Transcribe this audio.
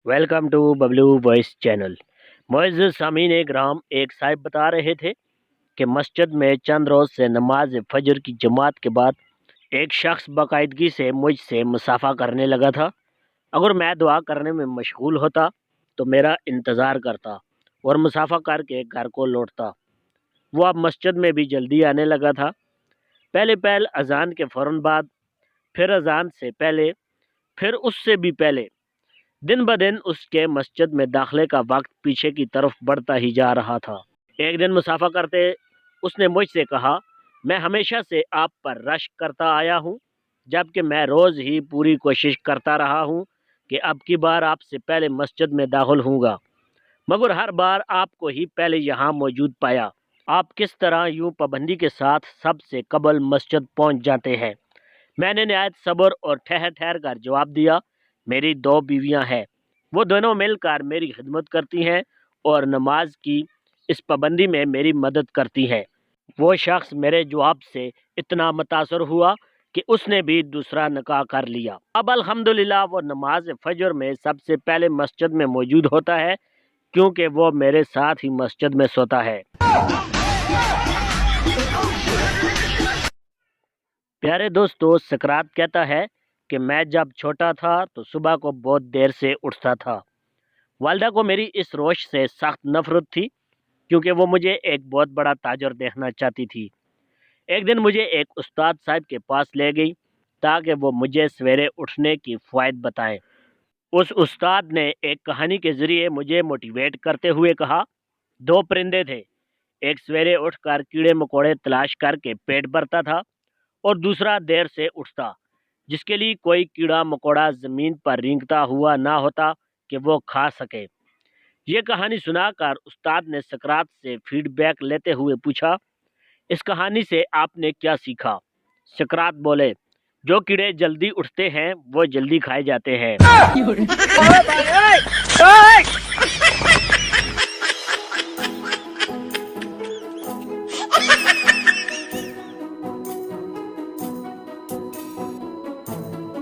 Welcome to Bablu voice channel. मुअज़्ज़िज़ सामीन ग्राम, एक साहिब बता रहे थे कि मस्जिद में चंद रोज़ से नमाज फजर की जमात के बाद एक शख्स बाकायदगी से मुझसे मुसाफ़ा करने लगा था। अगर मैं दुआ करने में मशगूल होता तो मेरा इंतज़ार करता और मुसाफ़ा करके घर को लौटता। वो अब मस्जिद में भी जल्दी आने लगा था। पहले पहल अजान के फ़ौरन बाद, फिर अजान से पहले, फिर उससे भी पहले। दिन ब दिन उसके मस्जिद में दाखिले का वक्त पीछे की तरफ बढ़ता ही जा रहा था। एक दिन मुसाफा करते उसने मुझसे कहा, मैं हमेशा से आप पर रश करता आया हूँ, जबकि मैं रोज़ ही पूरी कोशिश करता रहा हूँ कि अब की बार आपसे पहले मस्जिद में दाखिल होऊंगा, मगर हर बार आपको ही पहले यहाँ मौजूद पाया। आप किस तरह यूं पाबंदी के साथ सबसे कबल मस्जिद पहुँच जाते हैं? मैंने नहायत सब्र और ठहर ठहर कर जवाब दिया, मेरी दो बीवियां हैं, वो दोनों मिलकर मेरी खिदमत करती हैं और नमाज की इस पाबंदी में मेरी मदद करती हैं। वो शख्स मेरे जवाब से इतना मुतासर हुआ कि उसने भी दूसरा निकाह कर लिया। अब अल्हम्दुलिल्लाह वो नमाज फजर में सबसे पहले मस्जिद में मौजूद होता है, क्योंकि वो मेरे साथ ही मस्जिद में सोता है। प्यारे दोस्तों, सकरात कहता है कि मैं जब छोटा था तो सुबह को बहुत देर से उठता था। वालिदा को मेरी इस रोश से सख्त नफरत थी, क्योंकि वो मुझे एक बहुत बड़ा ताजर देखना चाहती थी। एक दिन मुझे एक उस्ताद साहब के पास ले गई ताकि वो मुझे सवेरे उठने की फ़वाइद बताएं। उस उस्ताद ने एक कहानी के ज़रिए मुझे मोटिवेट करते हुए कहा, दो परिंदे थे, एक सवेरे उठकर कीड़े मकोड़े तलाश करके पेट भरता था और दूसरा देर से उठता, जिसके लिए कोई कीड़ा मकोड़ा ज़मीन पर रेंगता हुआ ना होता कि वो खा सके। ये कहानी सुनाकर उस्ताद ने सकरात से फीडबैक लेते हुए पूछा, इस कहानी से आपने क्या सीखा? सकरात बोले, जो कीड़े जल्दी उठते हैं वो जल्दी खाए जाते हैं।